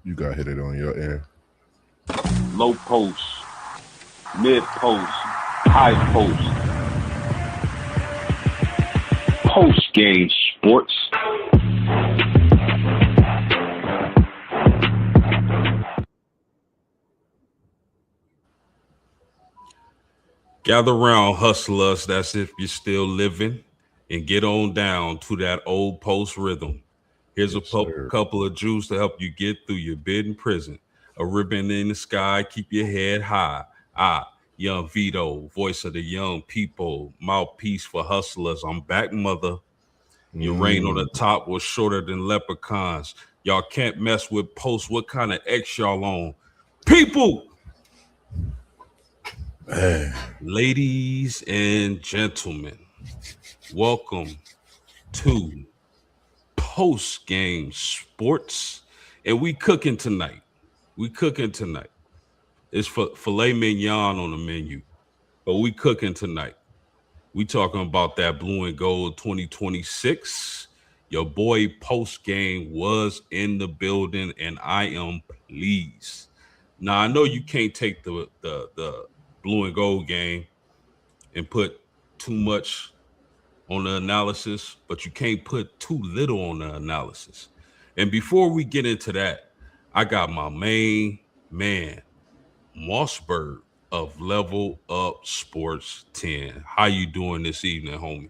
You got hit it on your end. Low post, mid post, high post, post game sports. Gather round, hustlers. That's if you're still living, and get on down to that old post rhythm. Here's a Yes, sir. couple of Jews to help you get through your bid in prison. A ribbon in the sky, keep your head high. Young Vito, voice of the young people, mouthpiece for hustlers. I'm back, mother. Your reign on the Mm, top was shorter than leprechauns. Y'all can't mess with posts. What kind of X y'all on? People, man. ladies and gentlemen, welcome to Post Game Sports. And we cooking tonight. We cooking tonight. It's for filet mignon on the menu, but we cooking tonight. We talking about that blue and gold 2026. Your boy Post Game was in the building, and I am pleased. Now I know you can't take the blue and gold game and put too much on the analysis, but you can't put too little on the analysis. And before we get into that, I got my main man, Mossberg of Level Up Sports 10. How you doing this evening, homie?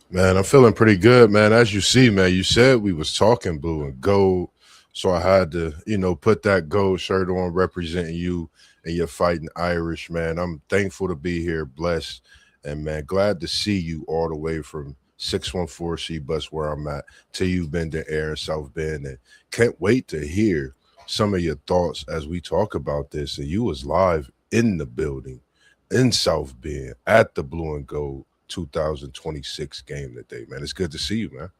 Man, I'm feeling pretty good, man. As you see, man, you said we was talking blue and gold. So I had to, put that gold shirt on representing you and your fighting Irish, man. I'm thankful to be here, blessed, and man, glad to see you all the way from 614 C bus where I'm at till you've been to Air in South Bend. And can't wait to hear some of your thoughts as we talk about this. And you was live in the building in South Bend at the blue and gold 2026 game today, man. It's good to see you, man.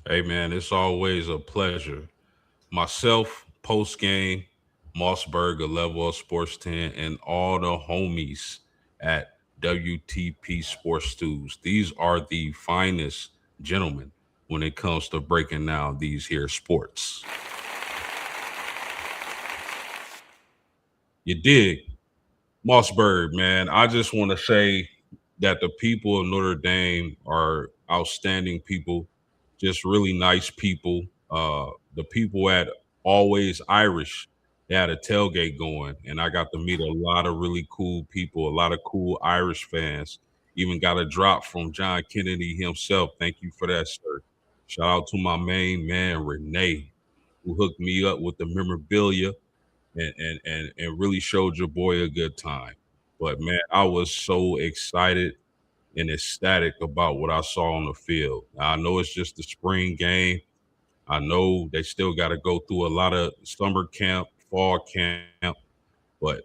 Hey man, it's always a pleasure. Myself, post game, Mossberg of Level Up Sports 10, and all the homies at WTP Sports Stews. These are the finest gentlemen when it comes to breaking down these here sports. You dig? Mossberg, man. I just want to say that the people of Notre Dame are outstanding people, just really nice people. The people at Always Irish, they had a tailgate going, and I got to meet a lot of really cool people, a lot of cool Irish fans. Even got a drop from John Kennedy himself. Thank you for that, sir. Shout out to my main man, Renee, who hooked me up with the memorabilia and really showed your boy a good time. But man, I was so excited and ecstatic about what I saw on the field. I know it's just the spring game. I know they still got to go through a lot of summer camp, fall camp, but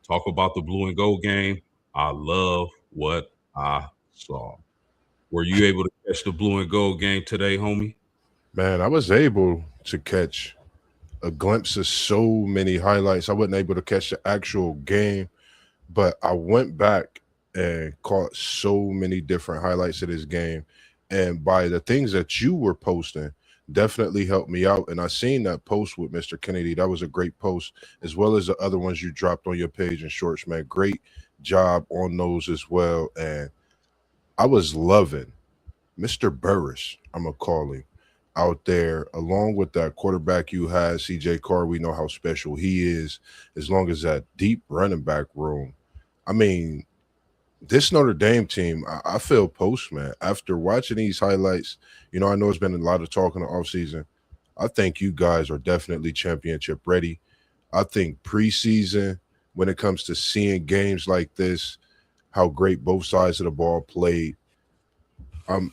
talk about the blue and gold game. I love what I saw. Were you able to catch the blue and gold game today, homie? Man, I was able to catch a glimpse of so many highlights. I wasn't able to catch the actual game, but I went back and caught so many different highlights of this game. And by the things that you were posting, definitely helped me out. And I seen that post with Mr. Kennedy. That was a great post, as well as the other ones you dropped on your page and shorts, man. Great job on those as well. And I was loving Mr. Burris, I'm gonna call him, out there, along with that quarterback you had, CJ Carr. We know how special he is, as long as that deep running back room. I mean, this Notre Dame team, I feel post, man. After watching these highlights, I know it's been a lot of talk in the offseason. I think you guys are definitely championship ready. I think preseason, when it comes to seeing games like this, how great both sides of the ball played,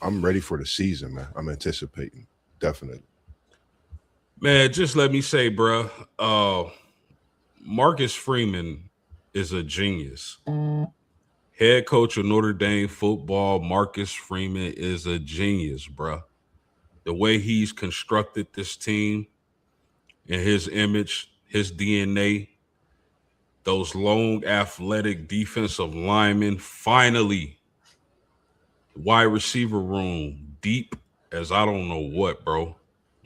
I'm ready for the season, man. I'm anticipating. Definitely. Man, just let me say, bruh, Marcus Freeman is a genius. Head coach of Notre Dame football, Marcus Freeman is a genius, bruh. The way he's constructed this team and his image, his DNA, those long athletic defensive linemen, finally, wide receiver room deep as I don't know what, bro.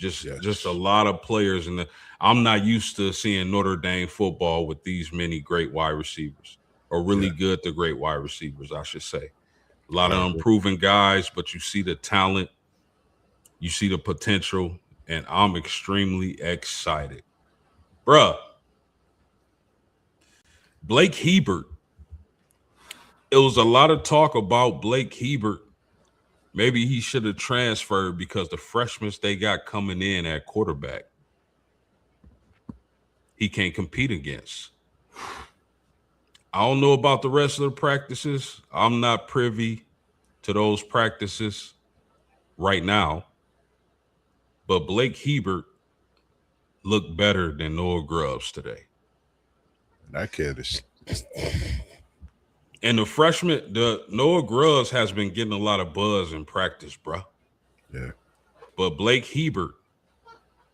Just a lot of players, and I'm not used to seeing Notre Dame football with these many great wide receivers, or really good to great wide receivers, I should say. A lot of unproven guys, but you see the talent, you see the potential, and I'm extremely excited. Bruh, Blake Hebert. It was a lot of talk about Blake Hebert. Maybe he should have transferred because the freshmen they got coming in at quarterback, he can't compete against. I don't know about the rest of the practices. I'm not privy to those practices right now. But Blake Hebert looked better than Noah Grubbs today. That kid is. And the freshman, the Noah Grubbs has been getting a lot of buzz in practice, bro. Yeah. But Blake Hebert,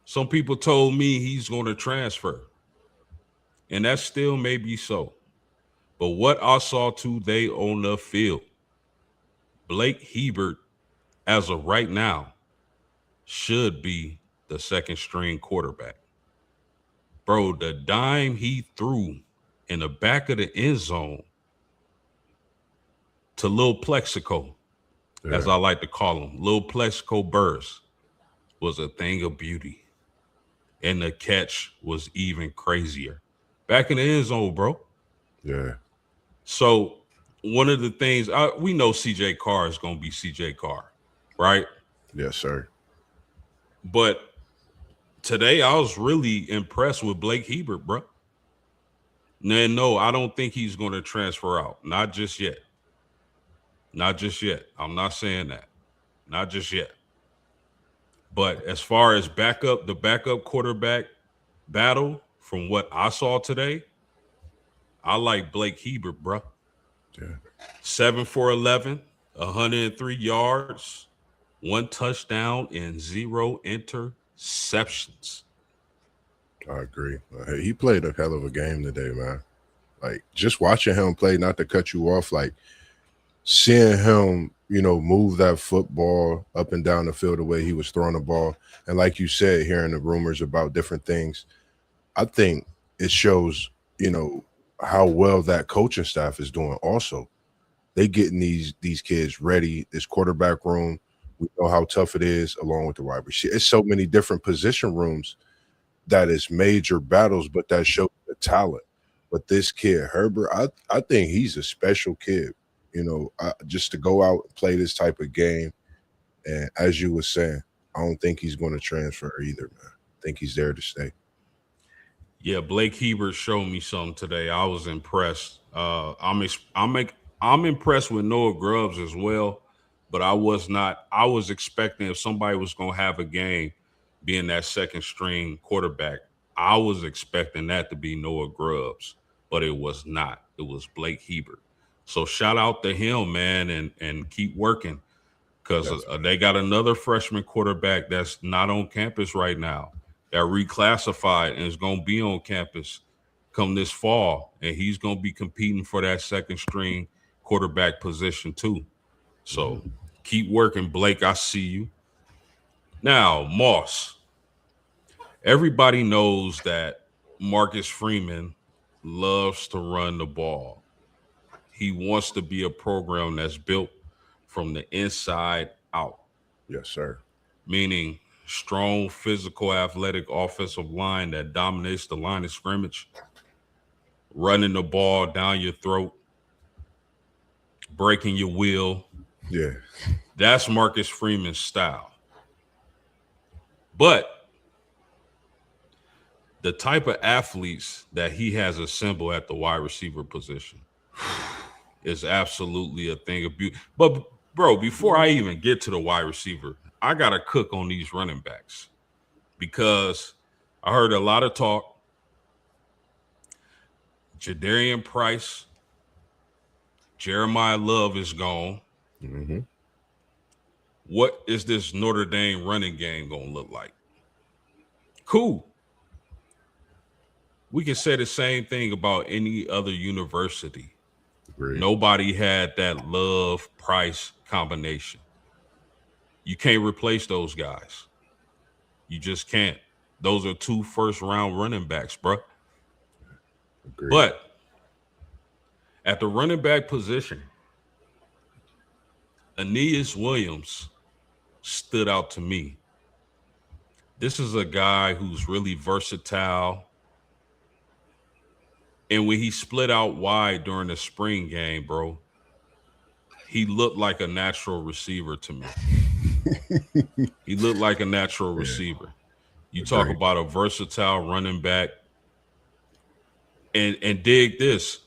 some people told me he's going to transfer. And that still may be so. But what I saw today on the field, Blake Hebert, as of right now, should be the second string quarterback. Bro, the dime he threw in the back of the end zone to Lil Plexico, as I like to call him, Lil Plexico Burst, was a thing of beauty. And the catch was even crazier. Back in the end zone, bro. Yeah. So one of the things, we know CJ Carr is going to be CJ Carr, right? Yes, sir. But today I was really impressed with Blake Hebert, bro. No, I don't think he's going to transfer out. Not just yet. Not just yet. I'm not saying that. Not just yet. But as far as the backup quarterback battle, from what I saw today, I like Blake Hebert, bro. Yeah. 7 for 11, 103 yards, 1 touchdown, and 0 interceptions. I agree. He played a hell of a game today, man. Like, just watching him play, not to cut you off, like seeing him, move that football up and down the field the way he was throwing the ball. And like you said, hearing the rumors about different things, I think it shows, how well that coaching staff is doing also. They getting these kids ready, this quarterback room. We know how tough it is, along with the wide receiver. It's so many different position rooms that is major battles, but that shows the talent. But this kid, Herbert, I think he's a special kid. Just to go out and play this type of game. And as you were saying, I don't think he's going to transfer either, man. I think he's there to stay. Yeah, Blake Hebert showed me something today. I was impressed. I'm impressed with Noah Grubbs as well, but I was not. I was expecting if somebody was going to have a game, being that second string quarterback, I was expecting that to be Noah Grubbs, but it was not. It was Blake Hebert. So shout out to him, man, and keep working, because they got another freshman quarterback that's not on campus right now, that reclassified and is going to be on campus come this fall, and he's going to be competing for that second string quarterback position too. So keep working, Blake. I see you. Now, Moss. Everybody knows that Marcus Freeman loves to run the ball. He wants to be a program that's built from the inside out. Yes, sir. Meaning strong, physical, athletic offensive line that dominates the line of scrimmage, running the ball down your throat, breaking your will. Yeah. That's Marcus Freeman's style. But the type of athletes that he has assembled at the wide receiver position is absolutely a thing of beauty. But, bro, before I even get to the wide receiver, I got to cook on these running backs, because I heard a lot of talk. Jadarian Price, Jeremiah Love is gone. Mm-hmm. What is this Notre Dame running game going to look like? Cool. We can say the same thing about any other university. Agreed. Nobody had that Love-Price combination. You can't replace those guys. You just can't. Those are 2 first-round running backs, bro. Agreed. But at the running back position, Aeneas Williams stood out to me. This is a guy who's really versatile. And when he split out wide during the spring game, bro, he looked like a natural receiver to me. He looked like a natural receiver. You talk Agreed. about a versatile running back. And dig this.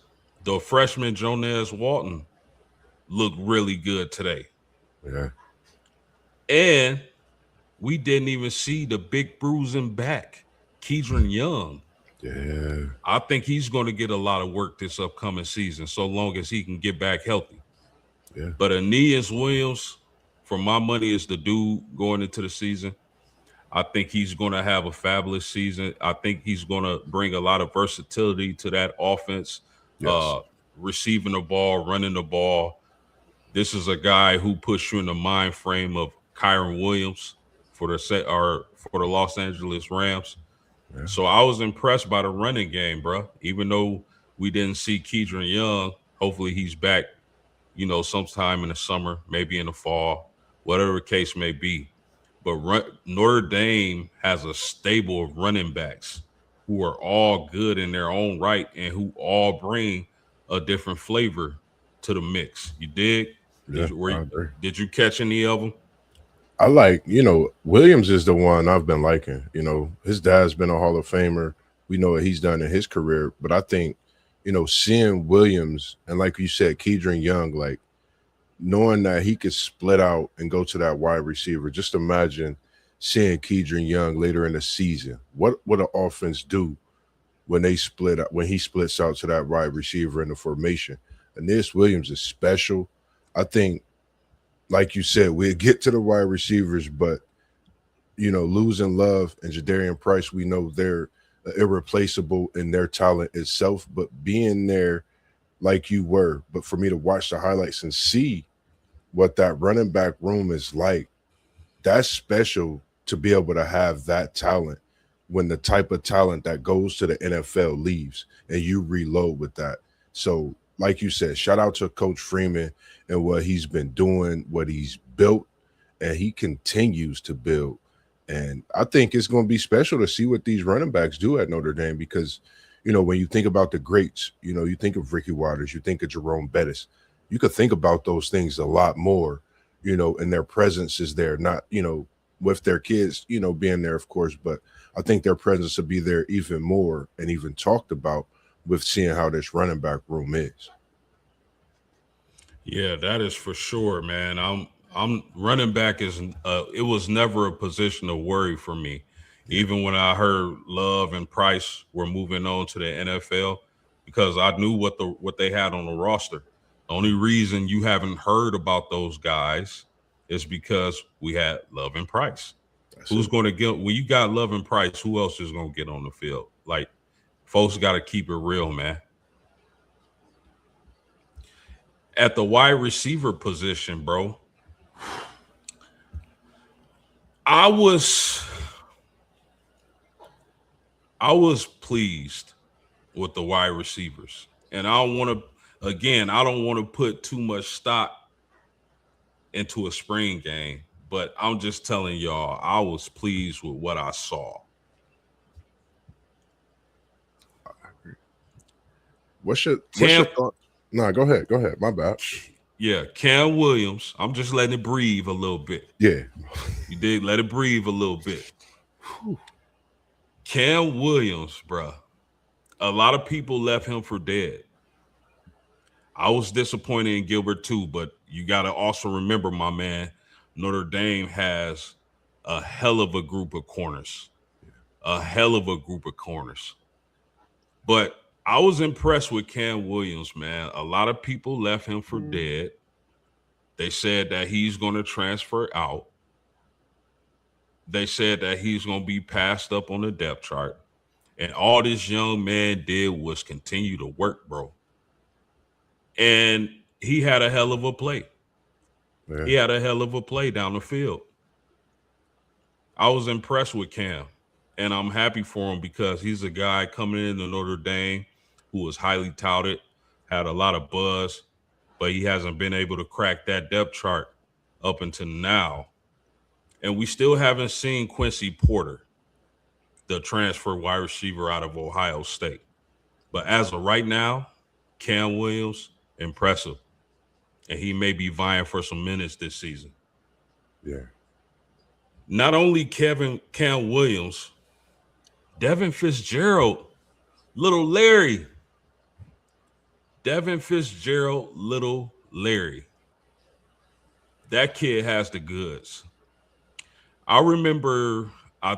The freshman Jonas Walton looked really good today. Yeah. And we didn't even see the big bruising back, Keedron Young. Yeah. I think he's going to get a lot of work this upcoming season, so long as he can get back healthy. Yeah. But Aeneas Williams, for my money, is the dude going into the season. I think he's going to have a fabulous season. I think he's going to bring a lot of versatility to that offense, Yes. receiving the ball, running the ball. This is a guy who puts you in the mind frame of Kyron Williams for the Los Angeles Rams. Yeah. So I was impressed by the running game, bro. Even though we didn't see Keedron Young, hopefully he's back, sometime in the summer, maybe in the fall, whatever the case may be. But Notre Dame has a stable of running backs who are all good in their own right and who all bring a different flavor to the mix. You dig? Yeah. I agree. Did you catch any of them? I like, Williams is the one I've been liking. His dad's been a Hall of Famer. We know what he's done in his career. But I think, seeing Williams and like you said, Keedron Young, like knowing that he could split out and go to that wide receiver. Just imagine seeing Keedron Young later in the season. What would an offense do when he splits out to that wide receiver in the formation? And this Williams is special. I think, like you said, we'll get to the wide receivers, but losing Love and Jadarian Price, we know they're irreplaceable in their talent itself, but being there like you were, but for me to watch the highlights and see what that running back room is like, that's special to be able to have that talent when the type of talent that goes to the NFL leaves and you reload with that. So, like you said, shout out to Coach Freeman and what he's been doing, what he's built, and he continues to build. And I think it's going to be special to see what these running backs do at Notre Dame because, when you think about the greats, you think of Ricky Waters, you think of Jerome Bettis. You could think about those things a lot more, and their presence is there, not, with their kids, being there, of course, but I think their presence will be there even more and even talked about with seeing how this running back room is. Yeah, that is for sure, man. I'm running back is it was never a position of worry for me. Yeah. Even when I heard Love and Price were moving on to the NFL, because I knew what they had on the roster. The only reason you haven't heard about those guys is because we had Love and Price. That's Who's it. going to get when you got Love and Price? Who else is going to get on the field? Like, folks got to keep it real, man. At the wide receiver position, bro, I was pleased with the wide receivers. And I don't want to put too much stock into a spring game, but I'm just telling y'all, I was pleased with what I saw. What's your thought? No, go ahead. Go ahead. My bad. Yeah, Cam Williams. I'm just letting it breathe a little bit. Yeah. You did let it breathe a little bit. Cam Williams, bro. A lot of people left him for dead. I was disappointed in Gilbert too, but you got to also remember, my man, Notre Dame has a hell of a group of corners. A hell of a group of corners. But I was impressed with Cam Williams, man. A lot of people left him for dead. They said that he's going to transfer out. They said that he's going to be passed up on the depth chart. And all this young man did was continue to work, bro. And he had a hell of a play. Yeah. He had a hell of a play down the field. I was impressed with Cam, and I'm happy for him because he's a guy coming into Notre Dame who was highly touted, had a lot of buzz, but he hasn't been able to crack that depth chart up until now. And we still haven't seen Quincy Porter, the transfer wide receiver out of Ohio State. But as of right now, Cam Williams, impressive. And he may be vying for some minutes this season. Yeah. Not only Cam Williams, Devin Fitzgerald, Little Larry. Devin Fitzgerald, Little Larry. That kid has the goods. I remember, I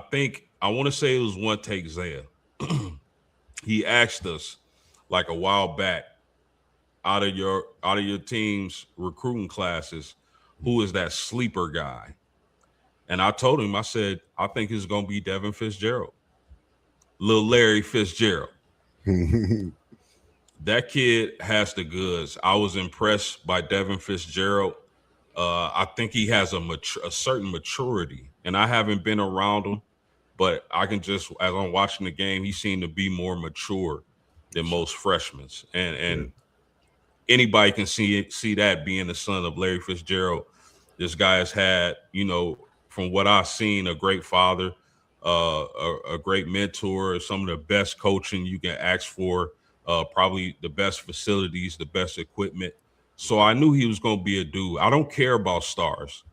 want to say it was One Take Zaya. He asked us like a while back, out of your team's recruiting classes, who is that sleeper guy? And I told him, I said, I think it's going to be Devin Fitzgerald. Little Larry Fitzgerald. That kid has the goods. I was impressed by Devin Fitzgerald. I think he has a certain maturity, and I haven't been around him, but I can just, as I'm watching the game, he seemed to be more mature than most freshmen. And anybody can see that being the son of Larry Fitzgerald. This guy has had, from what I've seen, a great father, a great mentor, some of the best coaching you can ask for, probably the best facilities, the best equipment. So I knew he was going to be a dude. I don't care about stars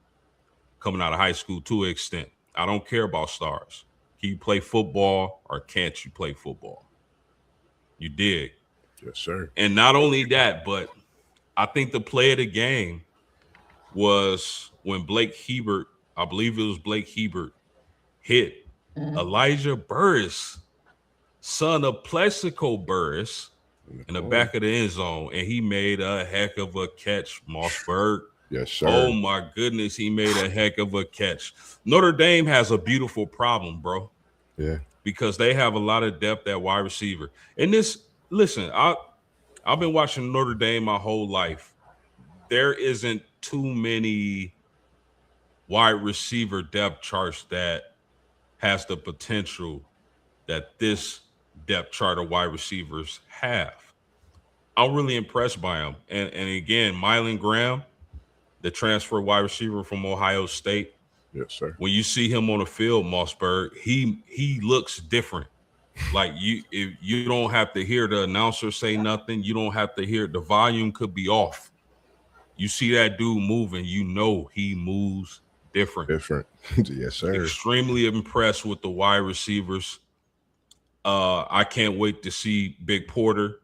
coming out of high school to an extent. I don't care about stars. Can you play football or can't you play football? You dig? Yes, sir. And not only that, but I think the play of the game was when Blake Hebert, I believe it was Blake Hebert, hit Elijah Burris, son of Plexico Burris, in the back of the end zone, and he made a heck of a catch, Mossberg. Yes, sir. Oh, my goodness, he made a heck of a catch. Notre Dame has a beautiful problem, bro. Yeah. Because they have a lot of depth at wide receiver. And listen, I've been watching Notre Dame my whole life. There isn't too many wide receiver depth charts that has the potential that this depth chart of wide receivers have. I'm really impressed by him. And again, Mylan Graham, the transfer wide receiver from Ohio State. Yes, sir. When you see him on the field, Mossberg, he looks different. Like you don't have to hear the announcer say nothing. You don't have to hear, the volume could be off. You see that dude moving, he moves different. Yes, sir. Extremely impressed with the wide receivers. I can't wait to see Big Porter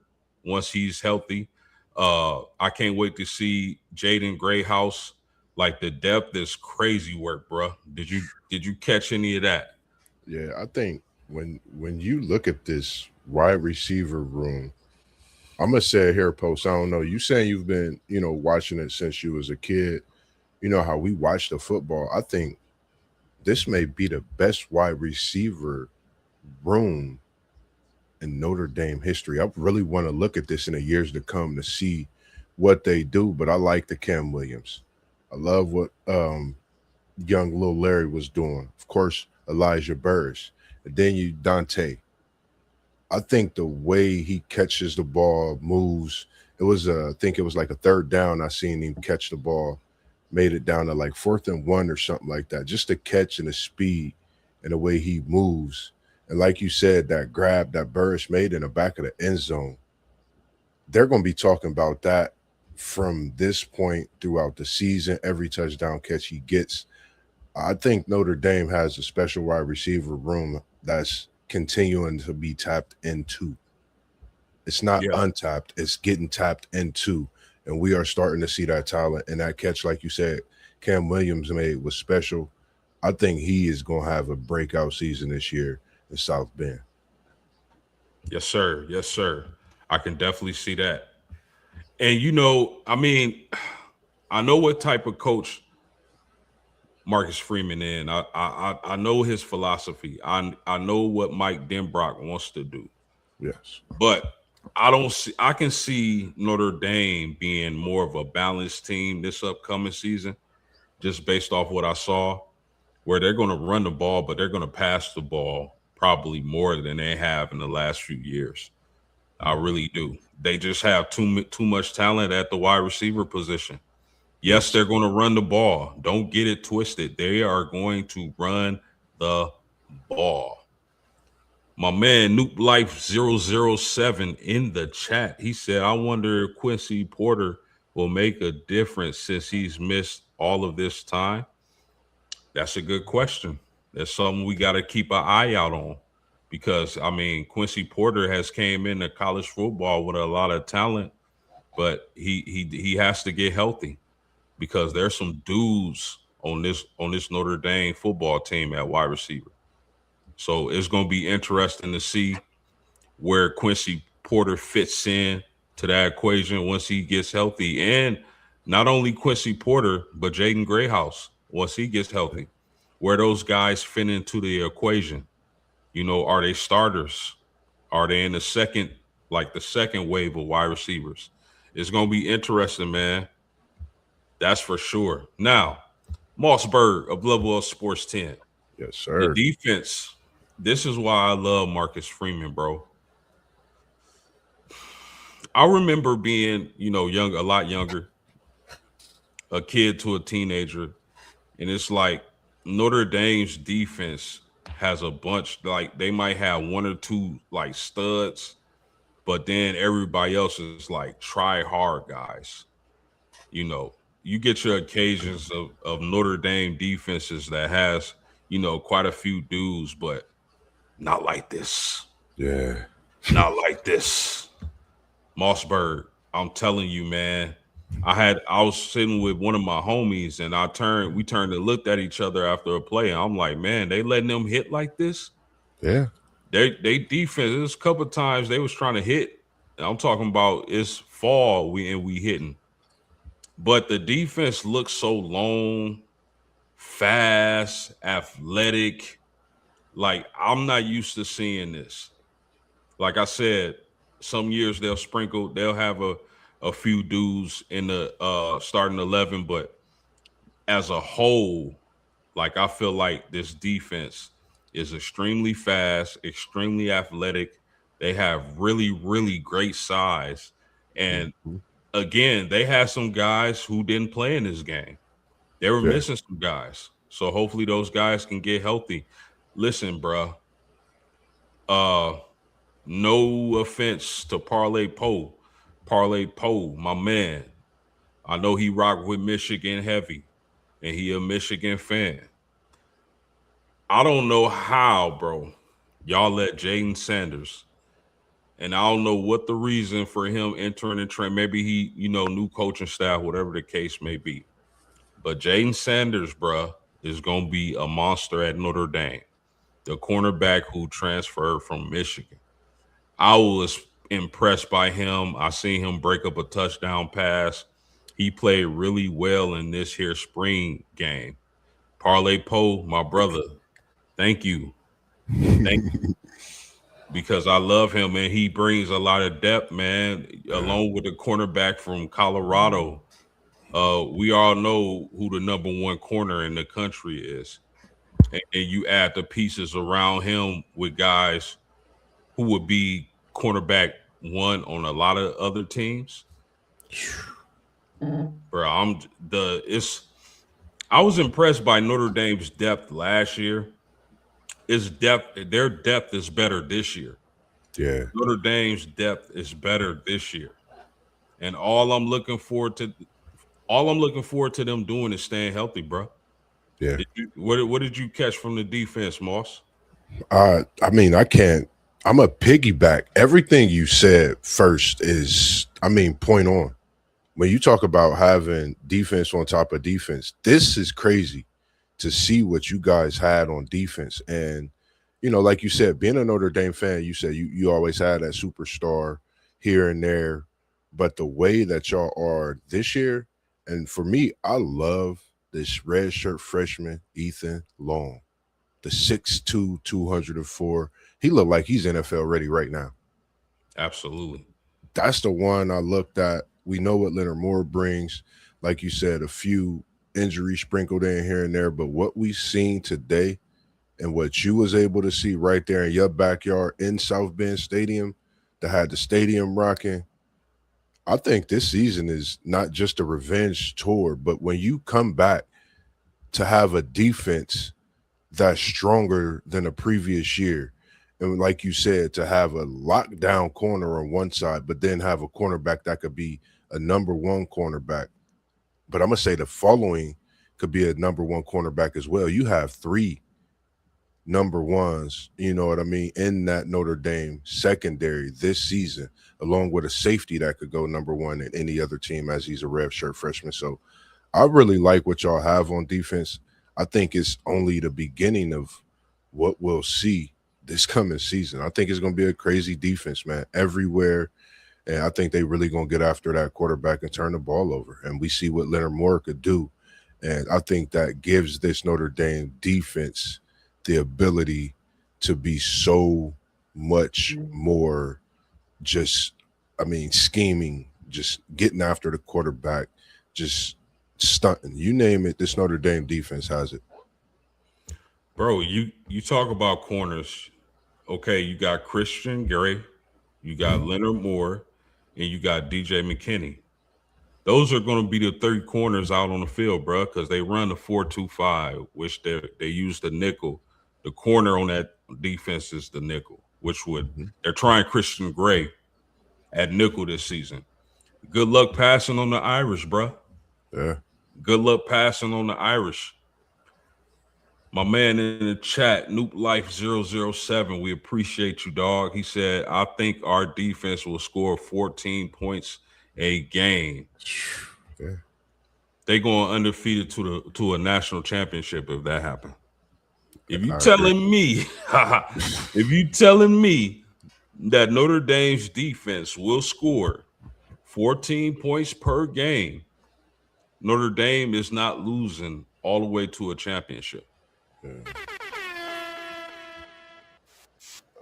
once he's healthy. I can't wait to see Jaden Grayhouse. Like, the depth is crazy work, bro. Did you catch any of that? Yeah, I think when you look at this wide receiver room, I'm gonna say it here, Post. I don't know. You saying you've been, watching it since you was a kid. You know how we watch the football. I think this may be the best wide receiver room in Notre Dame history. I really want to look at this in the years to come to see what they do. But I like the Cam Williams. I love what young little Larry was doing. Of course, Elijah Burris. And then you Dante. I think the way he catches the ball, moves. It was I think it was like a third down. I seen him catch the ball, made it down to like 4th and 1 or something like that. Just the catch and the speed and the way he moves. And like you said, that grab that Burris made in the back of the end zone. They're going to be talking about that from this point throughout the season. Every touchdown catch he gets. I think Notre Dame has a special wide receiver room that's continuing to be tapped into. It's not untapped, it's getting tapped into. And we are starting to see that talent. And that catch, like you said, Cam Williams made was special. I think he is going to have a breakout season this year in South Bend. Yes, sir. Yes, sir. I can definitely see that. And I know what type of coach Marcus Freeman in. I know his philosophy. I know what Mike Denbrock wants to do. Yes. But I can see Notre Dame being more of a balanced team this upcoming season, just based off what I saw. where they're going to run the ball, but they're going to pass the ball probably more than they have in the last few years. I really do. They just have too much talent at the wide receiver position. Yes, Yes. they're going to run the ball. Don't get it twisted. They are going to run the ball. My man, Noop Life 007 in the chat. He said, I wonder if Quincy Porter will make a difference since he's missed all of this time. That's a good question. That's something we got to keep an eye out on because, I mean, Quincy Porter has came into college football with a lot of talent, but he has to get healthy because there's some dudes on this Notre Dame football team at wide receiver. So it's going to be interesting to see where Quincy Porter fits in to that equation once he gets healthy. And not only Quincy Porter, but Jaden Grayhouse once he gets healthy, where those guys fit into the equation. You know, are they starters? Are they in the second, like the second wave of wide receivers? It's going to be interesting, man. That's for sure. Now, Mossberg of Level Up Sports 10. Yes, The sir. defense, this is why I love Marcus Freeman, bro. I remember being, you know, young, a lot younger, a kid to a teenager, and it's like Notre Dame's defense has a bunch, like they might have one or two like studs, but then everybody else is like try hard guys. You know, you get your occasions of Notre Dame defenses that has, you know, quite a few dudes, but not like this. Yeah. Not like this. Mossberg, I'm telling you, man. I was sitting with one of my homies and we turned and looked at each other after a play. And I'm like, man, they letting them hit like this. Yeah. They defense, there's a couple of times they was trying to hit. And I'm talking about it's fall we hitting. But the defense looks so long, fast, athletic. Like I'm not used to seeing this. Like I said, some years they'll have a few dudes in the starting 11, but as a whole, like I feel like this defense is extremely fast, extremely athletic. They have really, really great size. And Mhm. again, they have some guys who didn't play in this game. They were Yeah. missing some guys. So hopefully those guys can get healthy. Listen, bruh. Uh No offense to Parlay Poe. Parlay Poe, my man. I know he rocked with Michigan heavy, and he a Michigan fan. I don't know how, bro. Y'all let Jaden Sanders, and I don't know what the reason for him entering the trend. Maybe he, you know, new coaching staff, whatever the case may be. But Jaden Sanders, bruh, is gonna be a monster at Notre Dame, the cornerback who transferred from Michigan. I was impressed by him. I seen him break up a touchdown pass. He played really well in this here spring game. Parlay Poe, my brother, thank you. Thank because I love him and he brings a lot of depth, man. Yeah. Along with the cornerback from Colorado. We all know who the number one corner in the country is. And you add the pieces around him with guys who would be cornerback one on a lot of other teams. Bro, I was impressed by Notre Dame's depth last year. Their depth is better this year. Yeah. Notre Dame's depth is better this year. And all I'm looking forward to them doing is staying healthy, bro. Yeah. What did you catch from the defense, Moss? I mean, I can't. I'm a piggyback. Everything you said first is, I mean, point on. When you talk about having defense on top of defense, this is crazy to see what you guys had on defense. And, you know, like you said, being a Notre Dame fan, you said you always had that superstar here and there. But the way that y'all are this year, and for me, I love this red shirt freshman, Ethan Long, the 6'2", 204. He looked like he's NFL ready right now. Absolutely. That's the one I looked at. We know what Leonard Moore brings. Like you said, a few injury sprinkled in here and there, but what we seen today and what you was able to see right there in your backyard in South Bend Stadium that had the stadium rocking, I think this season is not just a revenge tour, but when you come back to have a defense that's stronger than the previous year. And like you said, to have a lockdown corner on one side, but then have a cornerback that could be a number one cornerback. But I'm gonna say the following could be a number one cornerback as well. You have three number ones, you know what I mean, in that Notre Dame secondary this season, along with a safety that could go number one in any other team as he's a red shirt freshman. So I really like what y'all have on defense. I think it's only the beginning of what we'll see this coming season. I think it's going to be a crazy defense, man, everywhere. And I think they really going to get after that quarterback and turn the ball over. And we see what Leonard Moore could do. And I think that gives this Notre Dame defense the ability to be so much more just, I mean, scheming, just getting after the quarterback, just stunting. You name it, this Notre Dame defense has it. Bro, you talk about corners. Okay, you got Christian Gray, you got Leonard Moore, and you got DJ McKinney. Those are going to be the three corners out on the field, bro, because they run the 4-2-5, which they use the nickel. The corner on that defense is the nickel, which would they're trying Christian Gray at nickel this season. Good luck passing on the Irish, bro. Yeah. Good luck passing on the Irish. My man in the chat, Noop Life 007, we appreciate you, dog. He said, I think our defense will score 14 points a game. Yeah. They going undefeated to a national championship if that happens. If you I telling me, if you telling me that Notre Dame's defense will score 14 points per game, Notre Dame is not losing all the way to a championship. Yeah.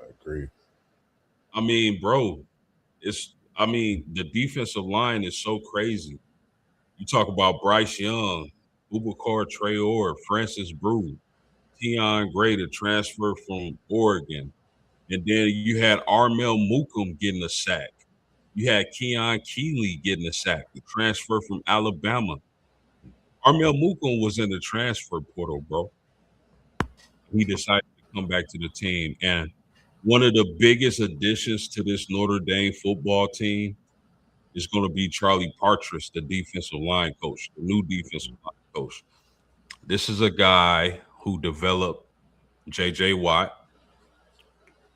I agree. I mean, bro, the defensive line is so crazy. You talk about Bryce Young, Boubacar Traore, Francis Brew, Keon Gray, the transfer from Oregon. And then you had Armel Mukam getting a sack. You had Keon Keeley getting a sack, the transfer from Alabama. Armel Mukam was in the transfer portal, bro. He decided to come back to the team. And one of the biggest additions to this Notre Dame football team is going to be Charlie Partridge, the defensive line coach, the new defensive line coach. This is a guy who developed J.J. Watt.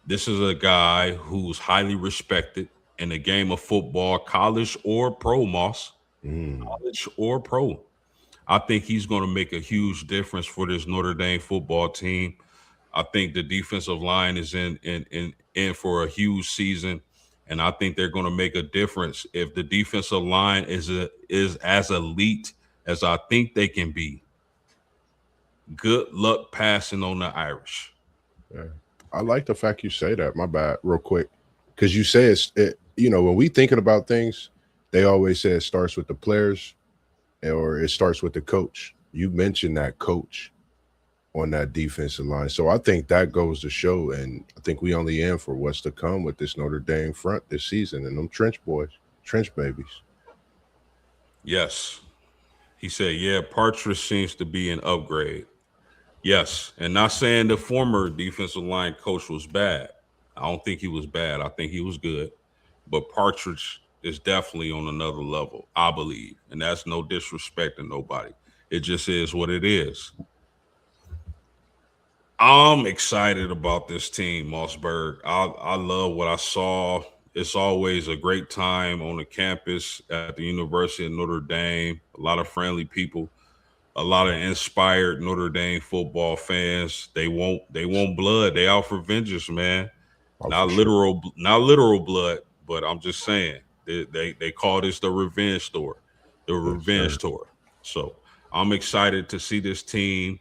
This is a guy who's highly respected in the game of football, college or pro, Moss. College or pro. I think he's going to make a huge difference for this Notre Dame football team. I think the defensive line is in for a huge season, and I think they're going to make a difference if the defensive line is as elite as I think they can be. Good luck passing on the Irish. Yeah. I like the fact you say that. My bad, real quick, because you say when we thinking about things, they always say it starts with the players, or it starts with the coach. You mentioned that coach on that defensive line, so I think that goes to show, and I think we only in for what's to come with this Notre Dame front this season and them trench boys, trench babies. Yes, he said. Yeah, Partridge seems to be an upgrade. Yes, and not saying the former defensive line coach was bad. I don't think he was bad. I think he was good. But Partridge is definitely on another level, I believe. And that's no disrespect to nobody. It just is what it is. I'm excited about this team, Mossberg. I love what I saw. It's always a great time on the campus at the University of Notre Dame. A lot of friendly people. A lot of inspired Notre Dame football fans. They want blood. They out for vengeance, man. Not literal blood, but I'm just saying they call this the revenge tour, tour. So I'm excited to see this team.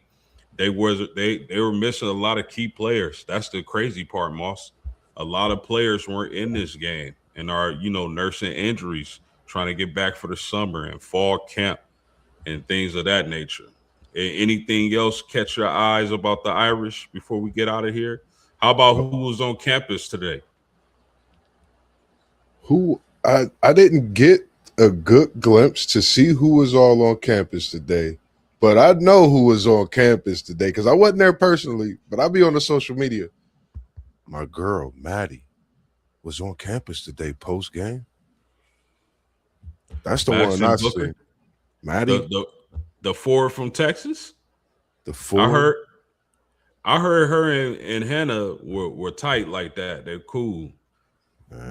They were missing a lot of key players. That's the crazy part, Moss. A lot of players weren't in this game and are nursing injuries, trying to get back for the summer and fall camp. and things of that nature. Anything else catch your eyes about the Irish before we get out of here? How about Well, who was on campus today? who I didn't get a good glimpse to see who was all on campus today, but I know who was on campus today because I wasn't there personally, but I be on the social media. My girl Maddie was on campus today post game. That's the one I Madison Booker, seen. Maddie, the the forward from Texas. the I four. heard I heard her and Hannah were tight like that. They're cool.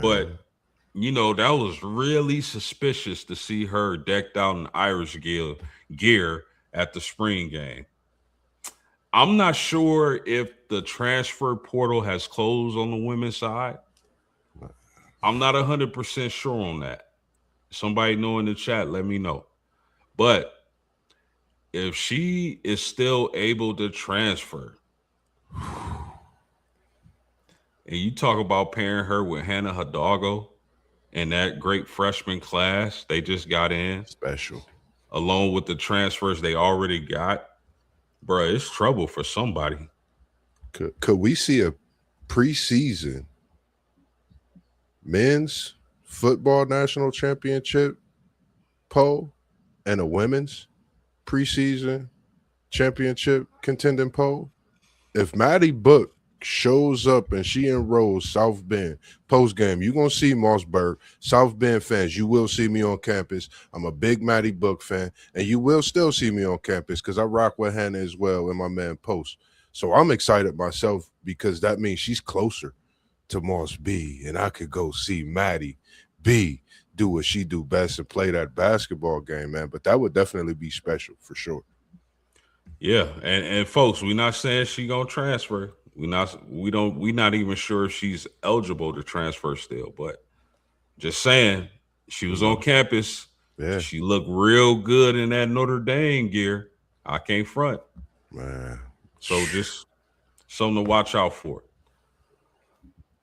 But Man, that was really suspicious to see her decked out in Irish gear at the spring game. I'm not sure if the transfer portal has closed on the women's side. I'm not 100% sure on that. Somebody know in the chat, let me know. But if she is still able to transfer, and you talk about pairing her with Hannah Hidalgo and that great freshman class they just got in, special. along with the transfers they already got, bro, it's trouble for somebody. Could we see a preseason men's football national championship poll and a women's preseason championship contending poll? If Maddie Book shows up and she enrolls South Bend post game, you're gonna see Mossberg. South Bend fans, you will see me on campus. I'm a big Maddie Book fan, and you will still see me on campus because I rock with Hannah as well and my man Post. So I'm excited myself because that means she's closer to Moss B, and I could go see Maddie B do what she do best and play that basketball game, man. But that would definitely be special for sure. Yeah, and folks, we're not saying she gonna transfer. We not even sure if she's eligible to transfer still, but just saying she You was on know, campus. yeah, She looked real good in that Notre Dame gear. I can't front. man, So just something to watch out for.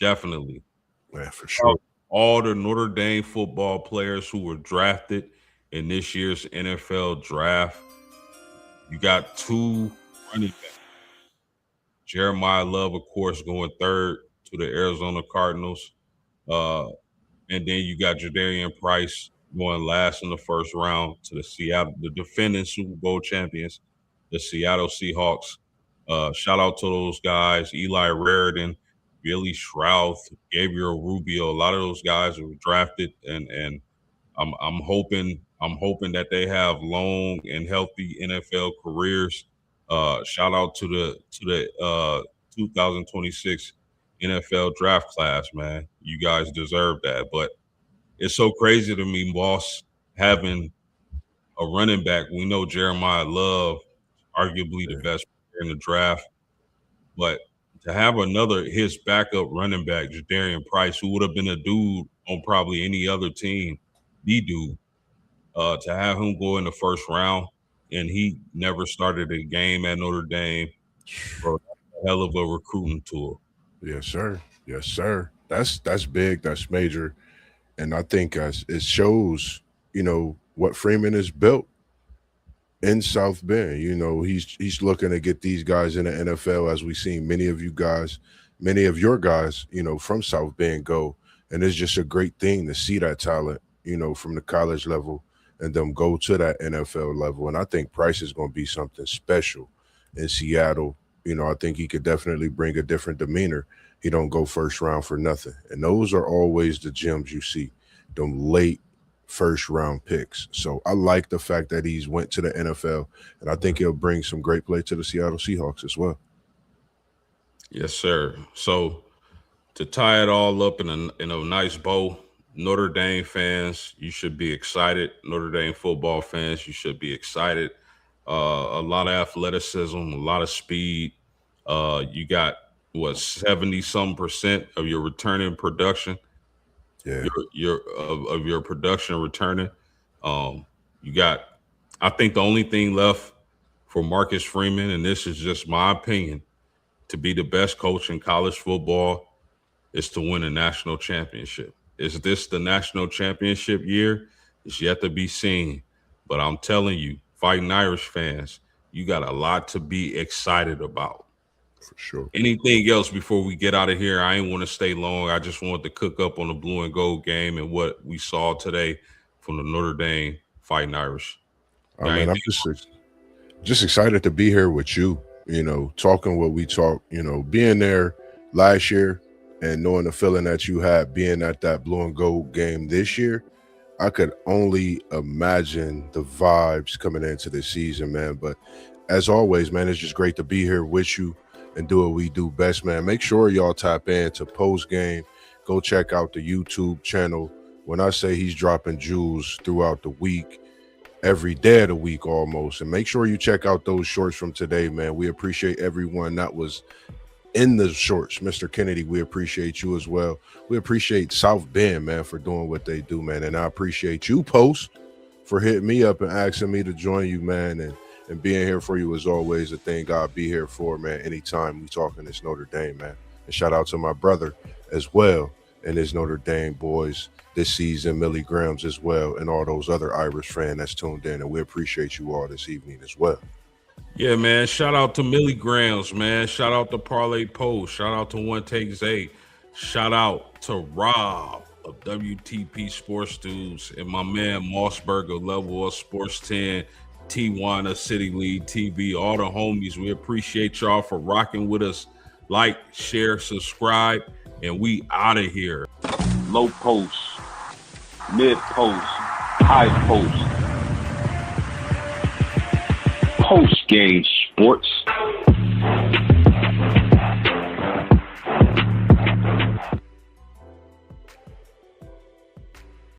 Definitely. man, for sure. All the Notre Dame football players who were drafted in this year's NFL draft. You got two running backs. Jeremiah Love, of course, going third to the Arizona Cardinals. Uh, and then you got Jadarian Price going last in the first round to the defending Super Bowl champions, the Seattle Seahawks. Shout out to those guys, Eli Raridan, Billy Shrouth, Gabriel Rubio. A lot of those guys were drafted, and I'm hoping that they have long and healthy NFL careers. Shout out to the 2026 NFL draft class, man. You guys deserve that. But it's so crazy to me, boss, having a running back. We know Jeremiah Love, arguably the Yeah. best player in the draft, but to have his backup running back, Jadarian Price, who would have been a dude on probably any other team, the dude, to have him go in the first round and he never started a game at Notre Dame, bro, that's a hell of a recruiting tool. Yes, sir. Yes, sir. That's big. That's major, and I think as it shows, what Freeman is built in South Bend. He's looking to get these guys in the NFL, as we've seen many of your guys, from South Bend go, and it's just a great thing to see that talent, from the college level and them go to that NFL level. And I think Price is going to be something special in Seattle. I think he could definitely bring a different demeanor. He don't go first round for nothing, and those are always the gems you see, them late first round picks. So I like the fact that he's went to the NFL, and I think he'll bring some great play to the Seattle Seahawks as well. Yes, sir. So to tie it all up in a nice bow, Notre Dame fans, you should be excited. Notre Dame football fans, you should be excited. A lot of athleticism, a lot of speed. You got 70 some percent of your returning production, Yeah, of your production returning. Um, you got, I think the only thing left for Marcus Freeman, and this is just my opinion, to be the best coach in college football is to win a national championship. Is this the national championship year? It's yet to be seen. But I'm telling you, Fighting Irish fans, you got a lot to be excited about. For sure. Anything else before we get out of here? I ain't want to stay long. I just wanted to cook up on the blue and gold game and what we saw today from the Notre Dame Fighting Irish. I mean, I'm just excited to be here with you, talking what we talk, being there last year and knowing the feeling that you had being at that blue and gold game this year. I could only imagine the vibes coming into this season, man. But as always, man, it's just great to be here with you and do what we do best, man. Make sure y'all tap into Postgame. Go check out the YouTube channel. When I say he's dropping jewels throughout the week, every day of the week almost. And make sure you check out those shorts from today, man. We appreciate everyone that was in the shorts. Mr. Kennedy, we appreciate you as well. We appreciate South Bend, man, for doing what they do, man. And I appreciate you, Post, for hitting me up and asking me to join you, man, and being here for you as always. A thing God be here for, man, anytime we talking this Notre Dame, man. And shout out to my brother as well and his Notre Dame boys this season, Millie Grahams as well, and all those other Irish fans that's tuned in. And we appreciate you all this evening as well. Yeah, man. Shout out to Millie Grahams, man. Shout out to Parlay Post. Shout out to One Take Zay. Shout out to Rob of WTP Sports Dudes and my man Mossberg of Level Up Sports 10, Tijuana City League TV, all the homies. We appreciate y'all for rocking with us. Like, share, subscribe, and we out of here. Low post, mid post, high post. Post game sports.